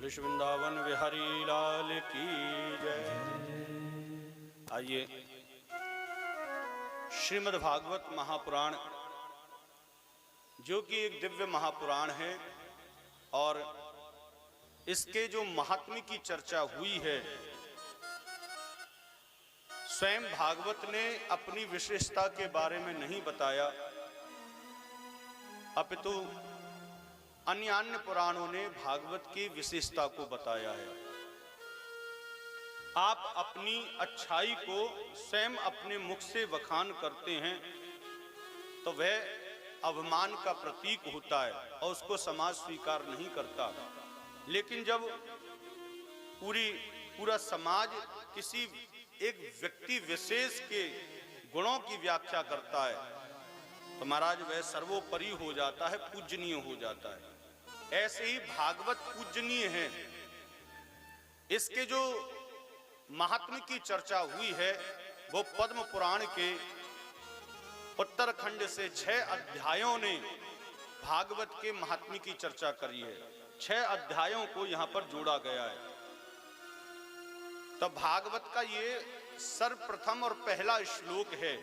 पुरुष वृंदावन बिहारी लाल की जय। आइए श्रीमद् भागवत महापुराण, जो कि एक दिव्य महापुराण है और इसके जो महात्म्य की चर्चा हुई है, स्वयं भागवत ने अपनी विशेषता के बारे में नहीं बताया, अपितु अन्य पुराणों ने भागवत की विशेषता को बताया है। आप अपनी अच्छाई को स्वयं अपने मुख से बखान करते हैं तो वह अभिमान का प्रतीक होता है और उसको समाज स्वीकार नहीं करता। लेकिन जब पूरा समाज किसी एक व्यक्ति विशेष के गुणों की व्याख्या करता है तो महाराज वह सर्वोपरि हो जाता है, पूजनीय हो जाता है। ऐसे ही भागवत पूजनीय है। इसके जो महात्म्य की चर्चा हुई है वो पद्म पुराण के उत्तरखंड से 6 अध्यायों ने भागवत के महात्म्य की चर्चा करी है। 6 अध्यायों को यहां पर जोड़ा गया है। तो भागवत का ये सर्वप्रथम और पहला श्लोक है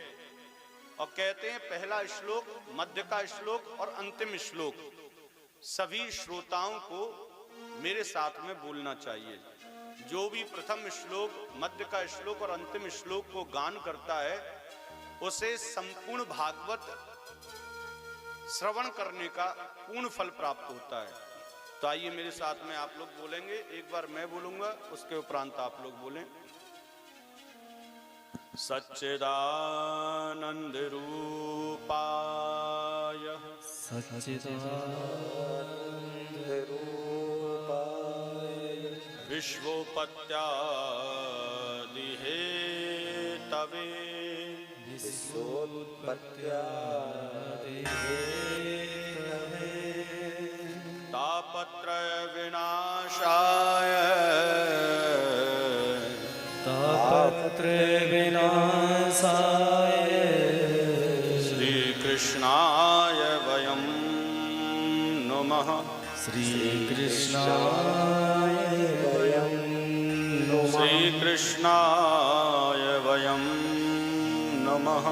और कहते हैं पहला श्लोक, मध्य का श्लोक और अंतिम श्लोक सभी श्रोताओं को मेरे साथ में बोलना चाहिए। जो भी प्रथम श्लोक, मध्य का श्लोक और अंतिम श्लोक को गान करता है उसे संपूर्ण भागवत श्रवण करने का पूर्ण फल प्राप्त होता है। तो आइए मेरे साथ में आप लोग बोलेंगे, एक बार मैं बोलूंगा उसके उपरांत आप लोग बोलें। सच्चिदानंद रूपाय सच्चिदानंद रूपाय विश्वोपत्यादि हेतवे विश्वोत्पत्त्यादि हेतवे तापत्रय विनाशाय तापत्रय विनाशाय श्री कृष्णाय वयं नमः। श्री कृष्णाय वयं नमः। श्री कृष्णाय वयं नमः।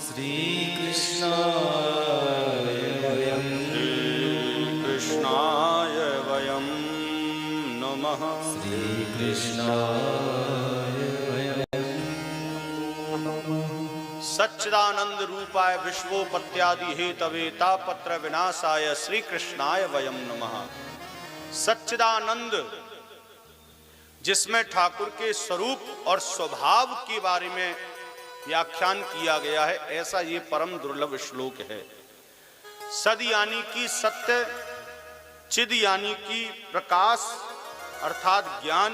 श्री कृष्णाय वयं कृष्णाय वयं नमः। श्री कृष्णाय वयं नमः। सच्चिदानंद रूपाय विश्वोपत्यादि हेतवे तापत्र विनाशाय श्री कृष्णाय वयं नमः। सच्चिदानंद जिसमें ठाकुर के स्वरूप और स्वभाव के बारे में व्याख्यान किया गया है, ऐसा ये परम दुर्लभ श्लोक है। सद यानी कि सत्य, चिद यानी कि प्रकाश अर्थात ज्ञान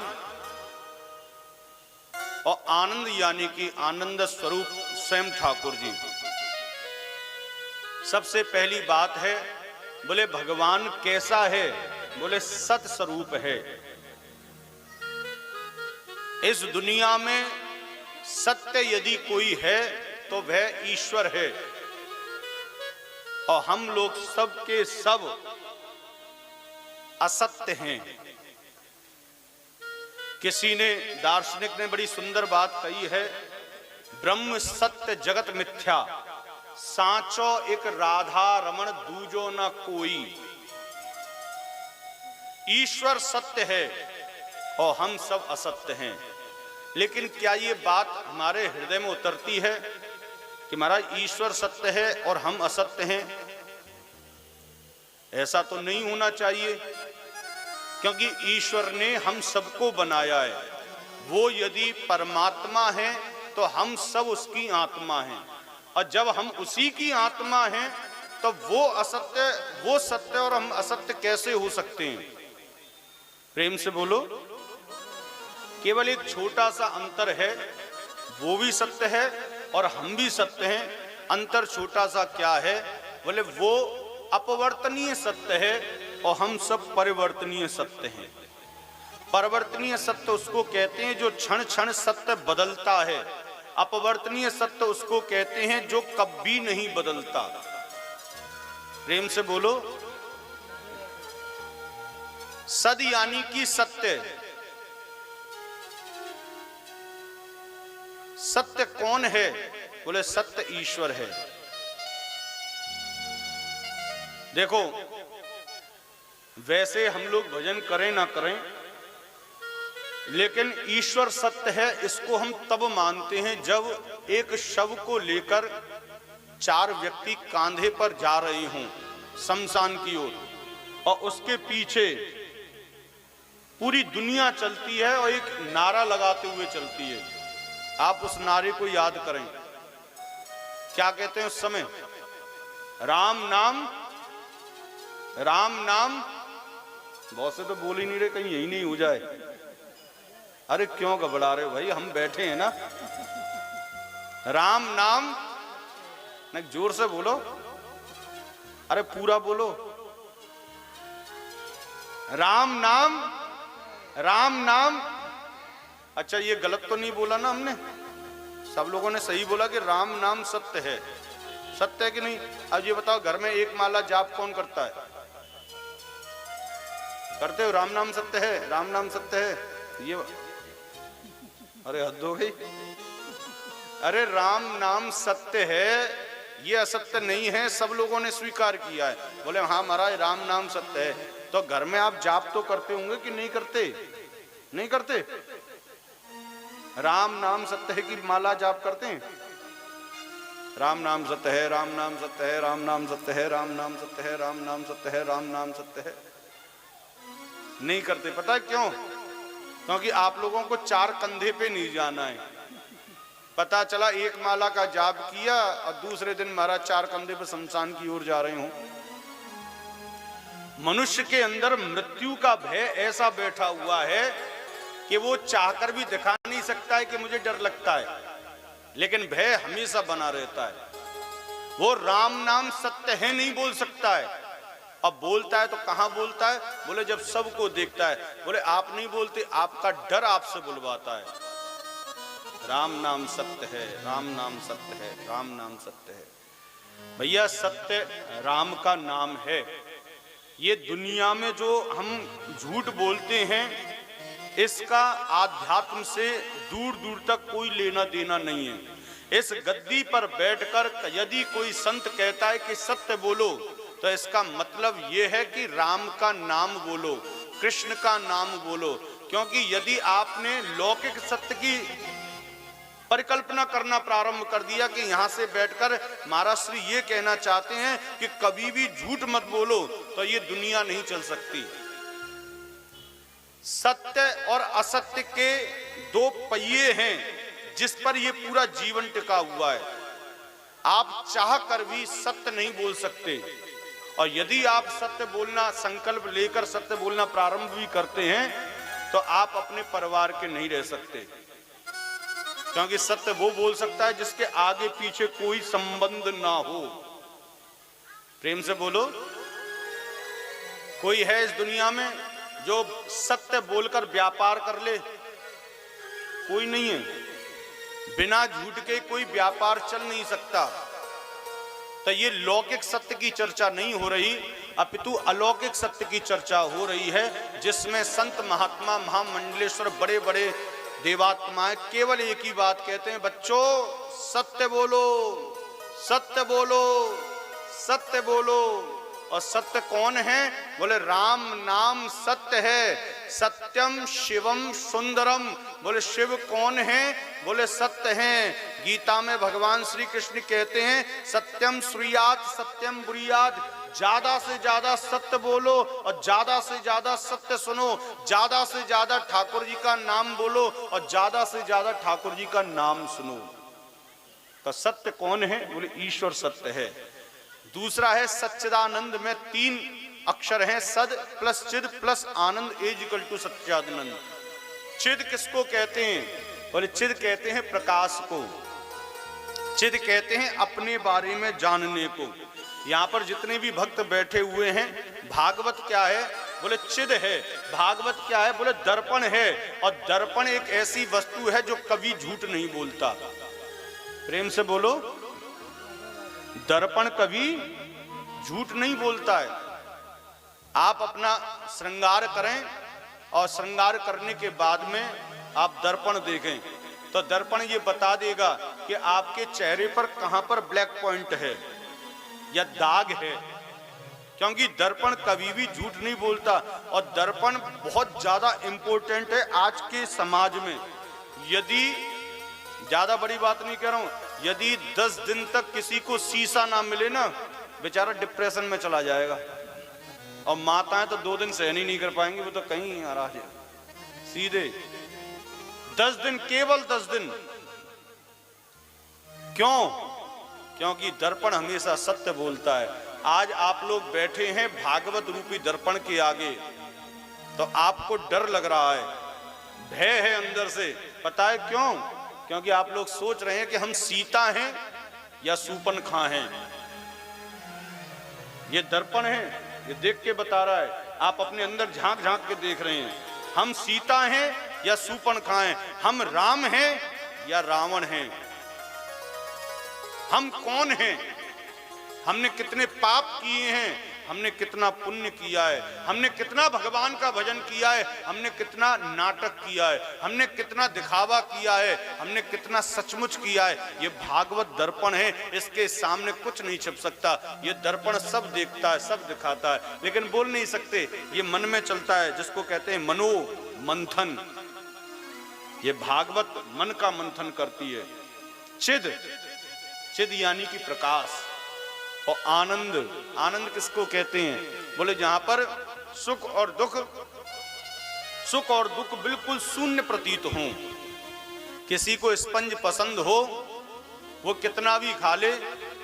और आनंद यानी कि आनंद स्वरूप स्वयं ठाकुर जी। सबसे पहली बात है, बोले भगवान कैसा है? बोले सत स्वरूप है। इस दुनिया में सत्य यदि कोई है तो वह ईश्वर है और हम लोग सब के सब असत्य हैं। किसी ने, दार्शनिक ने बड़ी सुंदर बात कही है, ब्रह्म सत्य जगत मिथ्या, सांचो एक राधा रमण दूजो न कोई। ईश्वर सत्य है और हम सब असत्य हैं। लेकिन क्या ये बात हमारे हृदय में उतरती है कि महाराज ईश्वर सत्य है और हम असत्य हैं? ऐसा तो नहीं होना चाहिए, क्योंकि ईश्वर ने हम सबको बनाया है। वो यदि परमात्मा है तो हम सब उसकी आत्मा हैं, और जब हम उसी की आत्मा हैं तो वो सत्य और हम असत्य कैसे हो सकते हैं? प्रेम से बोलो। केवल एक छोटा सा अंतर है, वो भी सत्य है और हम भी सत्य हैं। अंतर छोटा सा क्या है? बोले वो अपवर्तनीय सत्य है और हम सब परिवर्तनीय सत्य हैं। परिवर्तनीय सत्य उसको कहते हैं जो क्षण क्षण सत्य बदलता है। अपवर्तनीय सत्य उसको कहते हैं जो कभी नहीं बदलता। प्रेम से बोलो। सद यानी कि सत्य। सत्य कौन है? बोले सत्य ईश्वर है। देखो, वैसे हम लोग भजन करें ना करें, लेकिन ईश्वर सत्य है इसको हम तब मानते हैं जब एक शव को लेकर 4 व्यक्ति कांधे पर जा रहे हों शमशान की ओर, और उसके पीछे पूरी दुनिया चलती है और एक नारा लगाते हुए चलती है। आप उस नारे को याद करें, क्या कहते हैं उस समय? राम नाम, राम नाम। बहुत से तो बोल ही नहीं रहे, कहीं यही नहीं हो जाए। अरे क्यों घबरा रहे हो भाई, हम बैठे हैं ना। राम नाम, न जोर से बोलो, अरे पूरा बोलो। राम नाम, राम नाम। अच्छा, ये गलत तो नहीं बोला ना हमने? सब लोगों ने सही बोला कि राम नाम सत्य है। सत्य है कि नहीं? अब ये बताओ, घर में एक माला जाप कौन करता है? करते हो? राम नाम सत्य है, राम नाम सत्य है। ये अरे हद हो गई। अरे राम नाम सत्य है, ये असत्य नहीं है, सब लोगों ने स्वीकार किया है। बोले हाँ महाराज राम नाम सत्य है। तो घर में आप जाप तो करते होंगे कि नहीं करते? नहीं करते? राम नाम सत्य है की माला जाप करते हैं? राम नाम सत्य है, राम नाम सत्य है, राम नाम सत्य है, राम नाम सत्य है, राम नाम सत्य है, राम नाम सत्य है। नहीं करते। पता है क्यों? क्योंकि आप लोगों को 4 कंधे पे नहीं जाना है। पता चला एक माला का जाप किया और दूसरे दिन महाराज 4 कंधे पे शमशान की ओर जा रहे हो। मनुष्य के अंदर मृत्यु का भय ऐसा बैठा हुआ है कि वो चाहकर भी दिखा नहीं सकता है कि मुझे डर लगता है, लेकिन भय हमेशा बना रहता है। वो राम नाम सत्य है नहीं बोल सकता है। अब बोलता है तो कहां बोलता है? बोले जब सबको देखता है। बोले आप नहीं बोलते, आपका डर आपसे बुलवाता है। राम नाम सत्य है, राम नाम सत्य है, राम नाम सत्य है। भैया सत्य राम का नाम है। ये दुनिया में जो हम झूठ बोलते हैं इसका आध्यात्म से दूर दूर तक कोई लेना देना नहीं है। इस गद्दी पर बैठकर यदि कोई संत कहता है कि सत्य बोलो, तो इसका मतलब यह है कि राम का नाम बोलो, कृष्ण का नाम बोलो। क्योंकि यदि आपने लौकिक सत्य की परिकल्पना करना प्रारंभ कर दिया कि यहां से बैठकर महाराज श्री ये कहना चाहते हैं कि कभी भी झूठ मत बोलो, तो ये दुनिया नहीं चल सकती। सत्य और असत्य के 2 पहिए हैं जिस पर ये पूरा जीवन टिका हुआ है। आप चाह कर भी सत्य नहीं बोल सकते, और यदि आप सत्य बोलना संकल्प लेकर सत्य बोलना प्रारंभ भी करते हैं तो आप अपने परिवार के नहीं रह सकते। क्योंकि सत्य वो बोल सकता है जिसके आगे पीछे कोई संबंध ना हो। प्रेम से बोलो, कोई है इस दुनिया में जो सत्य बोलकर व्यापार कर ले? कोई नहीं है। बिना झूठ के कोई व्यापार चल नहीं सकता। तो ये लौकिक सत्य की चर्चा नहीं हो रही, अपितु अलौकिक सत्य की चर्चा हो रही है, जिसमें संत महात्मा महामंडलेश्वर बड़े बड़े देवात्माएं केवल एक ही बात कहते हैं, बच्चों सत्य बोलो, सत्य बोलो, सत्य बोलो। और सत्य कौन है? बोले राम नाम सत्य है। सत्यम शिवम सुंदरम। बोले शिव कौन है? बोले सत्य हैं। गीता में भगवान श्री कृष्ण कहते हैं सत्यम श्रूयात सत्यम ब्रूयात। ज्यादा से ज्यादा सत्य बोलो और ज्यादा से ज्यादा सत्य सुनो। ज्यादा से ज्यादा ठाकुर जी का नाम बोलो और ज्यादा से ज्यादा ठाकुर जी का नाम सुनो। तो सत्य कौन है? बोले ईश्वर सत्य है। दूसरा है सच्चिदानंद में 3 अक्षर हैं, सद प्लस चिद प्लस आनंद इज इक्वल टू सच्चिदानंद। चिद किसको कहते हैं? बोले चिद कहते हैं प्रकाश को। चिद कहते हैं अपने बारे में जानने को। यहाँ पर जितने भी भक्त बैठे हुए हैं, भागवत क्या है? बोले चिद है। भागवत क्या है? बोले दर्पण है। और दर्पण एक ऐसी वस्तु है जो कभी झूठ नहीं बोलता। प्रेम से बोलो, दर्पण कभी झूठ नहीं बोलता है। आप अपना श्रृंगार करें और श्रृंगार करने के बाद में आप दर्पण देखें तो दर्पण ये बता देगा कि आपके चेहरे पर कहां पर ब्लैक पॉइंट है या दाग है, क्योंकि दर्पण कभी भी झूठ नहीं बोलता और दर्पण बहुत ज्यादा इंपॉर्टेंट है आज के समाज में। यदि ज्यादा बड़ी बात नहीं कह रहा हूं, यदि 10 दिन तक किसी को शीशा ना मिले ना, बेचारा डिप्रेशन में चला जाएगा। और माताएं तो 2 दिन सहन ही नहीं कर पाएंगी, वो तो कहीं आ रहा है सीधे 10 दिन, केवल 10 दिन। क्यों? क्योंकि दर्पण हमेशा सत्य बोलता है। आज आप लोग बैठे हैं भागवत रूपी दर्पण के आगे तो आपको डर लग रहा है, भय है अंदर से। पता है क्यों? क्योंकि आप लोग सोच रहे हैं कि हम सीता हैं या सूपनखा हैं। ये दर्पण है, ये देख के बता रहा है। आप अपने अंदर झांक झांक के देख रहे हैं, हम सीता हैं या सूपनखा हैं, हम राम हैं या रावण हैं, हम कौन हैं, हमने कितने पाप किए हैं, हमने कितना पुण्य किया है, हमने कितना भगवान का भजन किया है, हमने कितना नाटक किया है, हमने कितना दिखावा किया है, हमने कितना सचमुच किया है। ये भागवत दर्पण है, इसके सामने कुछ नहीं छिप सकता। ये दर्पण सब देखता है, सब दिखाता है, लेकिन बोल नहीं सकते। ये मन में चलता है, जिसको कहते हैं मनो मंथन। ये भागवत मन का मंथन करती है। चिद, चिद यानी कि प्रकाश, और आनंद, आनंद किसको कहते हैं? बोले जहां पर सुख और दुख बिल्कुल शून्य प्रतीत हो। किसी को स्पंज पसंद हो, वो कितना भी खा ले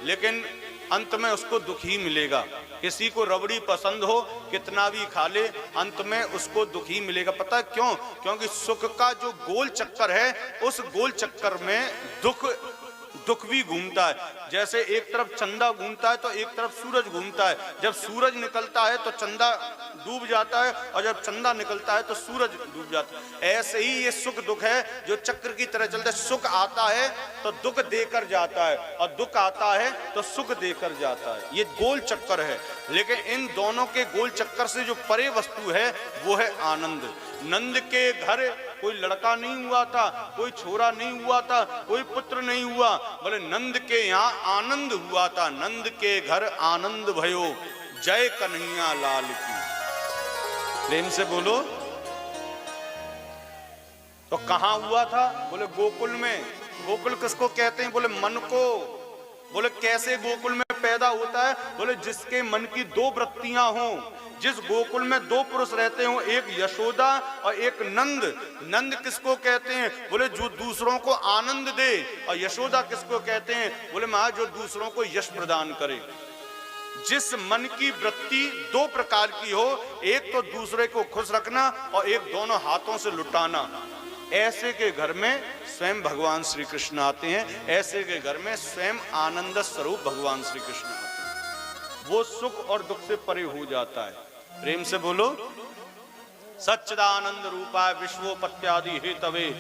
लेकिन अंत में उसको दुख ही मिलेगा। किसी को रबड़ी पसंद हो, कितना भी खा ले अंत में उसको दुख ही मिलेगा। पता है क्यों? क्योंकि सुख का जो गोल चक्कर है, उस गोल चक्कर में दुख भी घूमता है। जैसे एक तरफ चंदा घूमता है तो एक तरफ सूरज घूमता है। जब सूरज निकलता है तो चंदा डूब जाता है, और जब चंदा निकलता है तो सूरज डूब जाता है। ऐसे ही ये सुख दुख है जो चक्र की तरह चलता है। सुख आता है तो दुख देकर जाता है, और दुख आता है तो सुख देकर जाता है। ये गोल चक्कर है। लेकिन इन दोनों के गोल चक्कर से जो परे वस्तु है वो है आनंद। नंद के घर कोई लड़का नहीं हुआ था, कोई छोरा नहीं हुआ था, कोई पुत्र नहीं हुआ, बोले नंद के यहाँ आनंद हुआ था। नंद के घर आनंद भयो, जय कन्हैया लाल की। प्रेम से बोलो। तो कहां हुआ था? बोले गोकुल में। गोकुल किसको कहते हैं? बोले मन को। बोले कैसे गोकुल में पैदा होता है? बोले जिसके मन की 2 वृत्तियां हों। जिस गोकुल में 2 पुरुष रहते हो, एक यशोदा और एक नंद। नंद किसको कहते हैं? बोले जो दूसरों को आनंद दे। और यशोदा किसको कहते हैं? बोले मां जो दूसरों को यश प्रदान करे। जिस मन की वृत्ति 2 प्रकार की हो, एक तो दूसरे को खुश रखना और एक दोनों हाथों से लुटाना, ऐसे के घर में स्वयं भगवान श्री कृष्ण आते हैं। ऐसे के घर में स्वयं आनंद स्वरूप भगवान श्री कृष्ण आते हैं। वो सुख और दुख से परे हो जाता है। प्रेम से बोलो। सच्चिदानंद रूपाय विश्वोपत्यादि हेतवे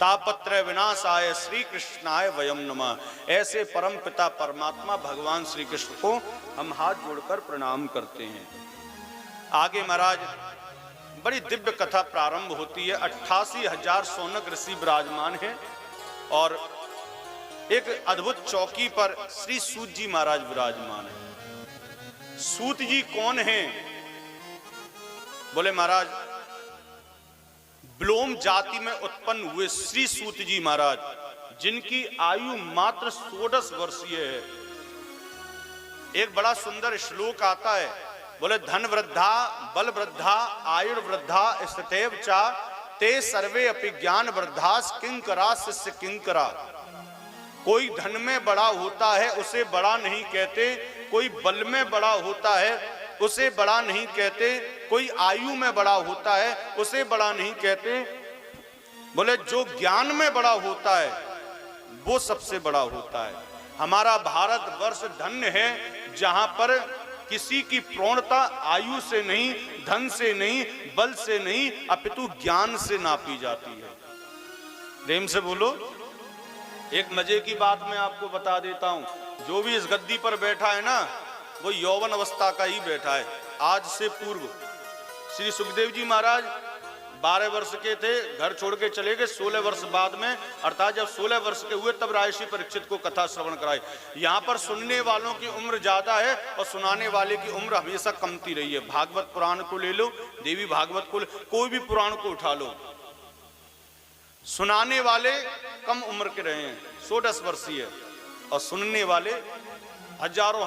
तापत्रय विनाशाय श्री कृष्णाय वयम नमः। ऐसे परम पिता परमात्मा भगवान श्री कृष्ण को हम हाथ जोड़कर प्रणाम करते हैं। आगे महाराज बड़ी दिव्य कथा प्रारंभ होती है। 88,000 शौनक ऋषि विराजमान हैं और एक अद्भुत चौकी पर श्री सूत जी महाराज विराजमान है। सूत जी कौन हैं? बोले महाराज ब्लोम जाति में उत्पन्न हुए श्री सूत जी महाराज, जिनकी आयु मात्र 16 वर्षीय है। एक बड़ा सुंदर श्लोक आता है। बोले धन वृद्धा बल वृद्धा आयुर्वृद्धा स्थितैव चा ते सर्वे अपि ज्ञान वृद्धास किंकरा शिष्य किंकरा। कोई धन में बड़ा होता है उसे बड़ा नहीं कहते, कोई बल में बड़ा होता है उसे बड़ा नहीं कहते, कोई आयु में बड़ा होता है उसे बड़ा नहीं कहते। बोले जो ज्ञान में बड़ा होता है वो सबसे बड़ा होता है। हमारा भारत वर्ष धन्य है जहां पर किसी की प्रौढ़ता आयु से नहीं, धन से नहीं, बल से नहीं, अपितु ज्ञान से नापी जाती है। प्रेम से बोलो। एक मजे की बात मैं आपको बता देता हूं। जो भी इस गद्दी पर बैठा है ना, वो यौवन अवस्था का ही बैठा है। आज से पूर्व श्री सुखदेव जी महाराज 12 वर्ष के थे, घर छोड़ के चले गए। 16 वर्ष बाद में, अर्थात जब 16 वर्ष के हुए तब राजर्षि परीक्षित को कथा श्रवण कराई। यहाँ पर सुनने वालों की उम्र ज्यादा है और सुनाने वाले की उम्र हमेशा कमती रही है। भागवत पुराण को ले लो, देवी भागवत को, कोई भी पुराण को उठा लो, सुनाने वाले कम उम्र के रहे हैं, 110 वर्षीय, और सुनने वाले हजारों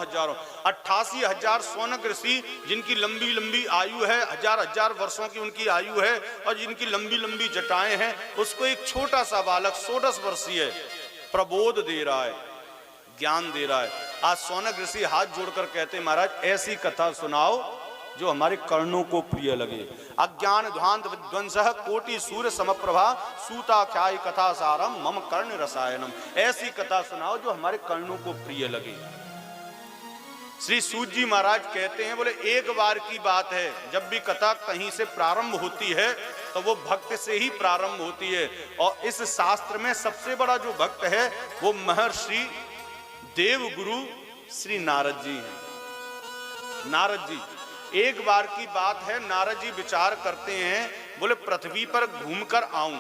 88,000 सौनक ऋषि जिनकी लंबी लंबी आयु है, हजार वर्षों की उनकी आयु है, और जिनकी लंबी लंबी जटाएं हैं, उसको एक छोटा सा बालक 110 वर्षीय प्रबोध दे रहा है, ज्ञान दे रहा है। आज सौनक ऋषि हाथ जोड़कर कहते, महाराज ऐसी कथा सुनाओ जो हमारे कर्णों को प्रिय लगे। अज्ञान ध्वांत विध्वंसः कोटि सूर्य समप्रभा सूताख्यायि कथा सारम मम कर्ण रसायनम। ऐसी कथा सुनाओ जो हमारे कर्णों को प्रिय लगे। श्री सूत जी महाराज कहते हैं, बोले एक बार की बात है, जब भी कथा कहीं से प्रारंभ होती है तो वो भक्त से ही प्रारंभ होती है। और इस शास्त्र में सबसे बड़ा जो भक्त है वो महर्षि देवगुरु श्री नारद जी हैं। नारद जी, एक बार की बात है, नारद जी विचार करते हैं, बोले पृथ्वी पर घूमकर आऊं।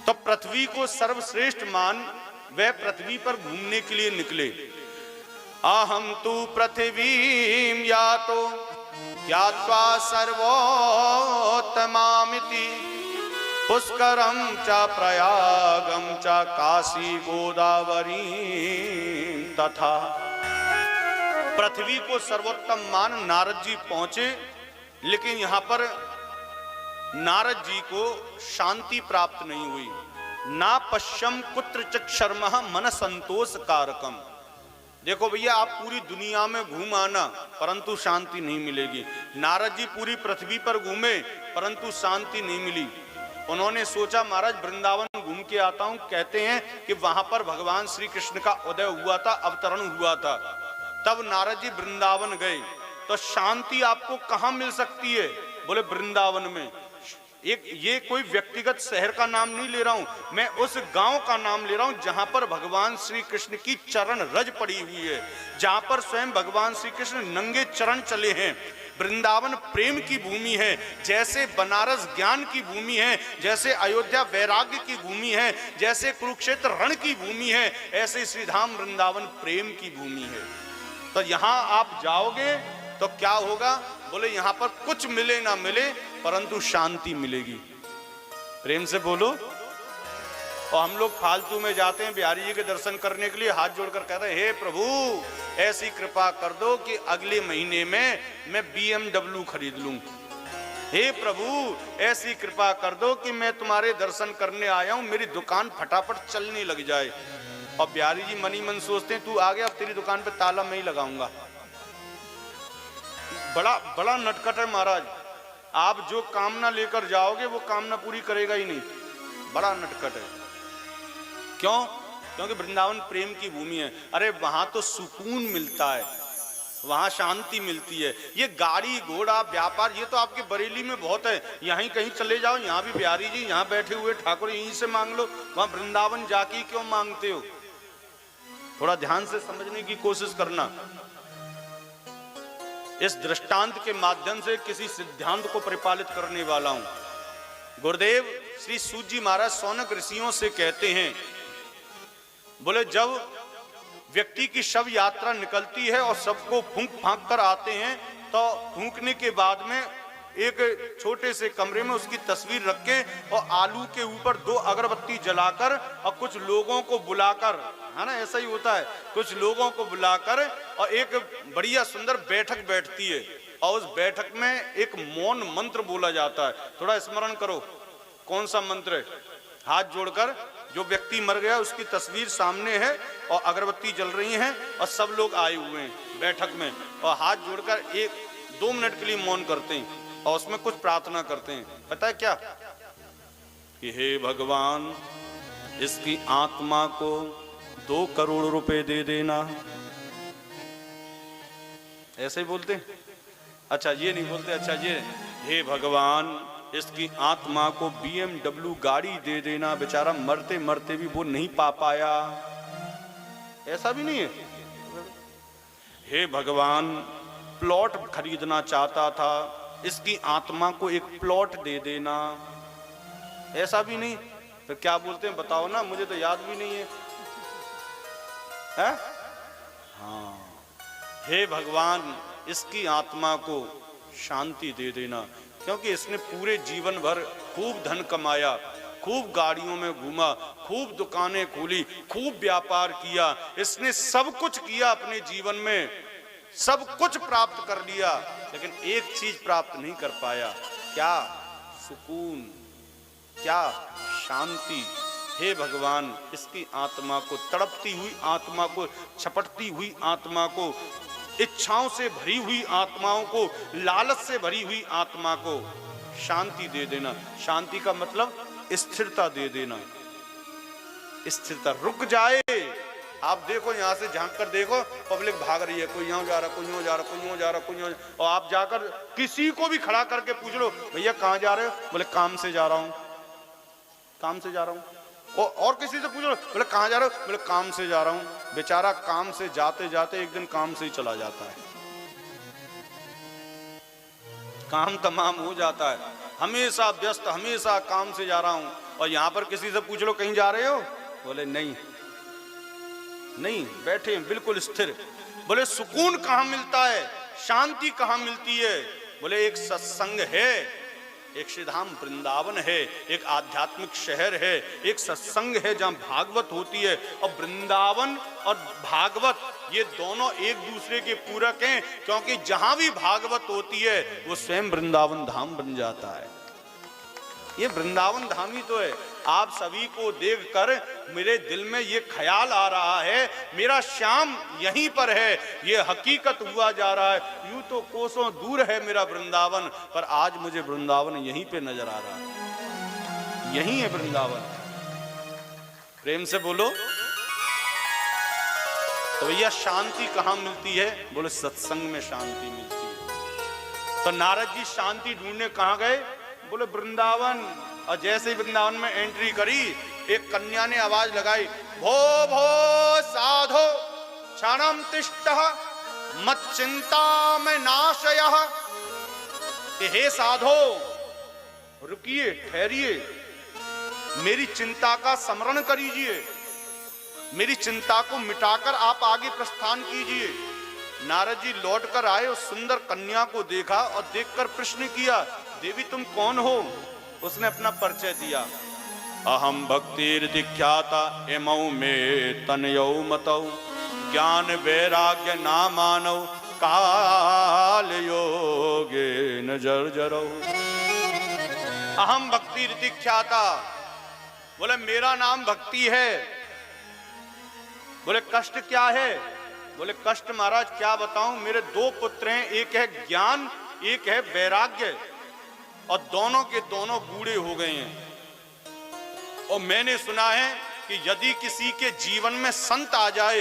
तो पृथ्वी को सर्वश्रेष्ठ मान वह पृथ्वी पर घूमने के लिए निकले। अहम तु पृथ्वीं यातो ज्ञात्वा सर्वोत्तमामिति पुष्करम च प्रयागम च काशी गोदावरी तथा। पृथ्वी को सर्वोत्तम मान नारद जी पहुंचे, लेकिन यहां पर नारद जी को शांति प्राप्त नहीं हुई। ना पश्यम कुत्रचित् शर्मः मन संतोष कारकम। देखो भैया, आप पूरी दुनिया में घूम आना परंतु शांति नहीं मिलेगी। नारद जी पूरी पृथ्वी पर घूमे परंतु शांति नहीं मिली। उन्होंने सोचा महाराज वृंदावन घूम के आता हूं। कहते हैं कि वहां पर भगवान श्री कृष्ण का उदय हुआ था, अवतरण हुआ था। तब नारद जी वृंदावन गए। तो शांति आपको कहां मिल सकती है? बोले वृंदावन में। ये कोई व्यक्तिगत शहर का नाम नहीं ले रहा हूं, मैं उस गांव का नाम ले रहा हूं जहां पर भगवान श्री कृष्ण की चरण रज पड़ी हुई है, जहां पर स्वयं भगवान श्री कृष्ण नंगे चरण चले हैं। वृंदावन प्रेम की भूमि है, जैसे बनारस ज्ञान की भूमि है, जैसे अयोध्या वैराग्य की भूमि है, जैसे कुरुक्षेत्र रण की भूमि है, ऐसे श्रीधाम वृंदावन प्रेम की भूमि है। तो यहां आप जाओगे तो क्या होगा? बोले यहां पर कुछ मिले ना मिले परंतु शांति मिलेगी। प्रेम से बोलो। और हम लोग फालतू में जाते हैं बिहारी जी के दर्शन करने के लिए, हाथ जोड़कर कहते हैं हे प्रभु ऐसी कृपा कर दो कि अगले महीने में मैं BMW खरीद लूं। हे प्रभु ऐसी कृपा कर दो कि मैं तुम्हारे दर्शन करने आया हूं, मेरी दुकान फटाफट चलने लग जाए। और बिहारी जी मनी मन सोचते हैं तू आ गया, अब तेरी दुकान पे ताला मैं ही लगाऊंगा। बड़ा नटखट है महाराज। आप जो कामना लेकर जाओगे वो कामना पूरी करेगा ही नहीं। बड़ा नटखट है। क्यों? क्योंकि वृंदावन प्रेम की भूमि है। अरे वहां तो सुकून मिलता है, वहां शांति मिलती है। ये गाड़ी घोड़ा व्यापार ये तो आपके बरेली में बहुत है, यहीं कहीं चले जाओ, यहाँ भी बिहारी जी यहाँ बैठे हुए ठाकुर यहीं से मांग लो। वहां वृंदावन जाके क्यों मांगते हो? थोड़ा ध्यान से समझने की कोशिश करना। इस दृष्टांत के माध्यम से किसी सिद्धांत को परिपालित करने वाला हूं। गुरुदेव श्री सूत जी महाराज सौनक ऋषियों से कहते हैं, बोले जब व्यक्ति की शव यात्रा निकलती है और सबको फूंक फांक कर आते हैं, तो फूंकने के बाद में एक छोटे से कमरे में उसकी तस्वीर रख के और आलू के ऊपर 2 अगरबत्ती जलाकर और कुछ लोगों को बुलाकर, है ना, ऐसा ही होता है, कुछ लोगों को बुलाकर और एक बढ़िया सुंदर बैठक बैठती है और उस बैठक में एक मौन मंत्र बोला जाता है। थोड़ा स्मरण करो कौन सा मंत्र है? हाथ जोड़कर, जो व्यक्ति मर गया उसकी तस्वीर सामने है और अगरबत्ती जल रही हैं और सब लोग आए हुए हैं बैठक में, और हाथ जोड़कर 1-2 मिनट के लिए मौन करते हैं और उसमें कुछ प्रार्थना करते हैं। पता है क्या? कि हे भगवान इसकी आत्मा को 2 करोड़ रुपए दे देना। ऐसे ही बोलते हैं? अच्छा ये नहीं बोलते। अच्छा ये, हे भगवान इसकी आत्मा को BMW गाड़ी दे देना, बेचारा मरते मरते भी वो नहीं पा पाया। ऐसा भी नहीं है। हे भगवान प्लॉट खरीदना चाहता था, इसकी आत्मा को एक प्लॉट दे देना। ऐसा भी नहीं, फिर क्या बोलते हैं बताओ ना, मुझे तो याद भी नहीं है? हाँ, हे भगवान इसकी आत्मा को शांति दे देना, क्योंकि इसने पूरे जीवन भर खूब धन कमाया, खूब गाड़ियों में घूमा, खूब दुकानें खोली, खूब व्यापार किया, इसने सब कुछ किया अपने जीवन में, सब कुछ प्राप्त कर लिया, लेकिन एक चीज प्राप्त नहीं कर पाया। क्या? सुकून, क्या? शांति। हे भगवान इसकी आत्मा को, तड़पती हुई आत्मा को, छपटती हुई आत्मा को, इच्छाओं से भरी हुई आत्माओं को, लालच से भरी हुई आत्मा को शांति दे देना। शांति का मतलब स्थिरता दे देना, स्थिरता, रुक जाए। आप देखो यहां से झांक कर देखो, पब्लिक भाग रही है, कोई यहां जा रहा, कोई यूं जा रहा, कोई यूं जा रहा, कोई यूं, और आप जाकर किसी को भी खड़ा करके पूछ लो, भैया कहां जा रहे हो? बोले काम से जा रहा हूं, काम से जा रहा हूं। और किसी से पूछ लो, बोले कहां जा रहे हो? बोले काम से जा रहा हूं। बेचारा काम से जाते जाते एक दिन काम से ही चला जाता है, काम तमाम हो जाता है, हमेशा व्यस्त, हमेशा काम से जा रहा हूं। और यहां पर किसी से पूछ लो कहीं जा रहे हो? बोले नहीं, नहीं, बैठे हैं बिल्कुल स्थिर। बोले सुकून कहां मिलता है, शांति कहां मिलती है? बोले एक सत्संग है, एक श्रीधाम वृंदावन है, एक आध्यात्मिक शहर है, एक सत्संग है जहां भागवत होती है। और वृंदावन और भागवत ये दोनों एक दूसरे के पूरक हैं, क्योंकि जहां भी भागवत होती है वो स्वयं वृंदावन धाम बन जाता है। ये वृंदावन धाम ही तो है। आप सभी को देखकर मेरे दिल में ये ख्याल आ रहा है, मेरा श्याम यहीं पर है, ये हकीकत हुआ जा रहा है। यूं तो कोसों दूर है मेरा वृंदावन, पर आज मुझे वृंदावन यहीं पे नजर आ रहा है, यहीं है वृंदावन। प्रेम से बोलो। तो भैया शांति कहां मिलती है? बोले सत्संग में शांति मिलती है। तो नारद जी शांति ढूंढने कहां गए? बोले वृंदावन। और जैसे वृंदावन में एंट्री करी, एक कन्या ने आवाज लगाई, भो भो साधो क्षणम तिष्ठः मत चिंता में नाशयः। हे साधो रुकिए, ठहरिए, मेरी चिंता का स्मरण करिए, मेरी चिंता को मिटाकर आप आगे प्रस्थान कीजिए। नारद जी लौट कर आए, उस सुंदर कन्या को देखा और देखकर प्रश्न किया, देवी तुम कौन हो? उसने अपना परिचय दिया, अहम भक्तिर्दिख्याता एमौ में तनयौ मतौ ज्ञान वैराग्य नामानौ काल योगे न जर्जरौ। अहम भक्तिर्दिख्याता, बोले मेरा नाम भक्ति है। बोले कष्ट क्या है? बोले कष्ट महाराज क्या बताऊं, मेरे दो पुत्र हैं, एक है ज्ञान, एक है वैराग्य, और दोनों के दोनों बूढ़े हो गए हैं। और मैंने सुना है कि यदि किसी के जीवन में संत आ जाए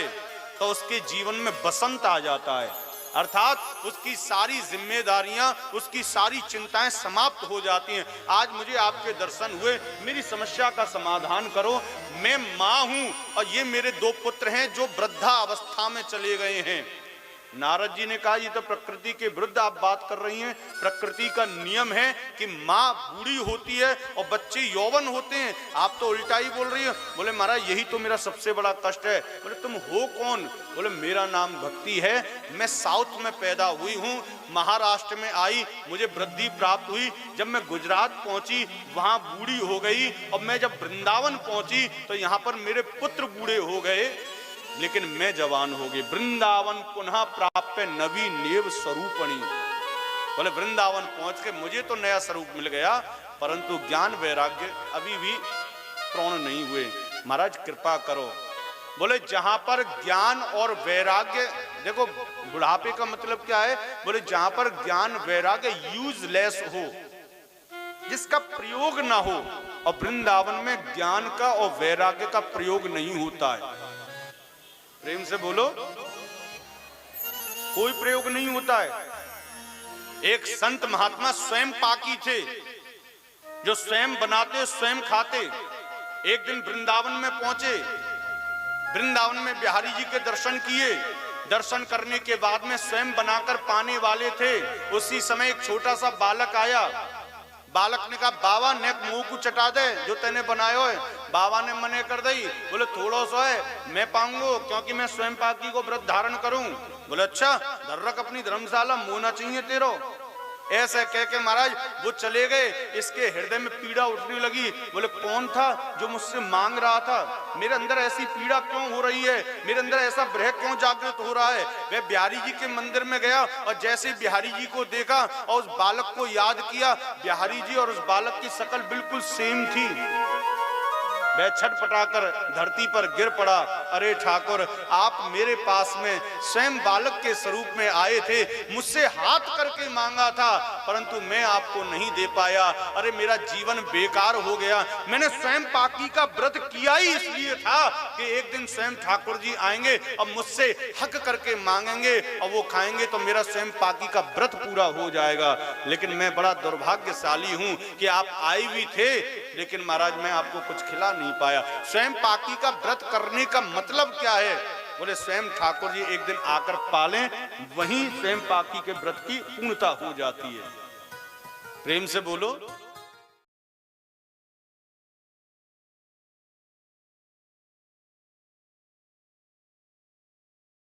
तो उसके जीवन में बसंत आ जाता है, अर्थात उसकी सारी जिम्मेदारियां, उसकी सारी चिंताएं समाप्त हो जाती हैं। आज मुझे आपके दर्शन हुए, मेरी समस्या का समाधान करो। मैं मां हूं और ये मेरे दो पुत्र हैं जो वृद्धा अवस्था में चले गए हैं। नारद जी ने कहा ये तो प्रकृति के विरुद्ध आप बात कर रही हैं। प्रकृति का नियम है कि माँ बूढ़ी होती है और बच्चे यौवन होते हैं, आप तो उल्टा ही बोल रही हो। बोले महाराज यही तो मेरा सबसे बड़ा कष्ट है। बोले तुम हो कौन? बोले मेरा नाम भक्ति है, मैं साउथ में पैदा हुई हूँ, महाराष्ट्र में आई, मुझे वृद्धि प्राप्त हुई, जब मैं गुजरात पहुंची वहां बूढ़ी हो गई, और मैं जब वृंदावन पहुंची तो यहाँ पर मेरे पुत्र बूढ़े हो गए, लेकिन मैं जवान हो गई। वृंदावन पुनः प्राप्य नवी नेव स्वरूपणी। बोले वृंदावन पहुंच के मुझे तो नया स्वरूप मिल गया, परंतु ज्ञान वैराग्य अभी भी पूर्ण नहीं हुए। महाराज कृपा करो। बोले जहां पर ज्ञान और वैराग्य, देखो बुढ़ापे का मतलब क्या है? बोले जहां पर ज्ञान वैराग्य यूजलेस हो, जिसका प्रयोग ना हो, और वृंदावन में ज्ञान का और वैराग्य का प्रयोग नहीं होता है। प्रेम से बोलो, कोई प्रयोग नहीं होता है। एक संत महात्मा स्वयं पाकी थे, जो स्वयं बनाते स्वयं खाते। एक दिन वृंदावन में पहुंचे, वृंदावन में बिहारी जी के दर्शन किए, दर्शन करने के बाद में स्वयं बनाकर पाने वाले थे। उसी समय एक छोटा सा बालक आया। बालक ने कहा बाबा ने मुंह को चटा दे जो तेने बनायो है। बाबा ने मने कर दी। बोले थोड़ा सा है मैं पाऊंगा क्योंकि मैं स्वयं पाकी को व्रत धारण करूं। बोले अच्छा धर्रक अपनी धर्मशाला मोना चाहिए तेरो। ऐसे कह के महाराज वो चले गए। इसके हृदय में पीड़ा उठने लगी। बोले कौन था जो मुझसे मांग रहा था? मेरे अंदर ऐसी पीड़ा क्यों हो रही है? मेरे अंदर ऐसा भय क्यों जागृत हो रहा है? वह बिहारी जी के मंदिर में गया और जैसे बिहारी जी को देखा और उस बालक को याद किया, बिहारी जी और उस बालक की शकल बिल्कुल सेम थी। वह छटपटाकर धरती पर गिर पड़ा। अरे ठाकुर आप मेरे पास में स्वयं बालक के स्वरूप में आए थे, मुझसे हाथ करके मांगा था परंतु मैं आपको नहीं दे पाया। अरे मेरा जीवन बेकार हो गया। मैंने स्वयं पाकी का व्रत किया ही इसलिए था कि एक दिन स्वयं ठाकुर जी आएंगे और मुझसे हक करके मांगेंगे और वो खाएंगे तो मेरा स्वयं पाकी का व्रत पूरा हो जाएगा। लेकिन मैं बड़ा दुर्भाग्यशाली हूं कि आप आए भी थे लेकिन महाराज मैं आपको कुछ खिला नहीं पाया। स्वयं पाकी का व्रत करने का मतलब क्या है? बोले स्वयं ठाकुर जी एक दिन आकर पालें, वहीं स्वयं पाकी के व्रत की पूर्णता हो जाती है। प्रेम से बोलो।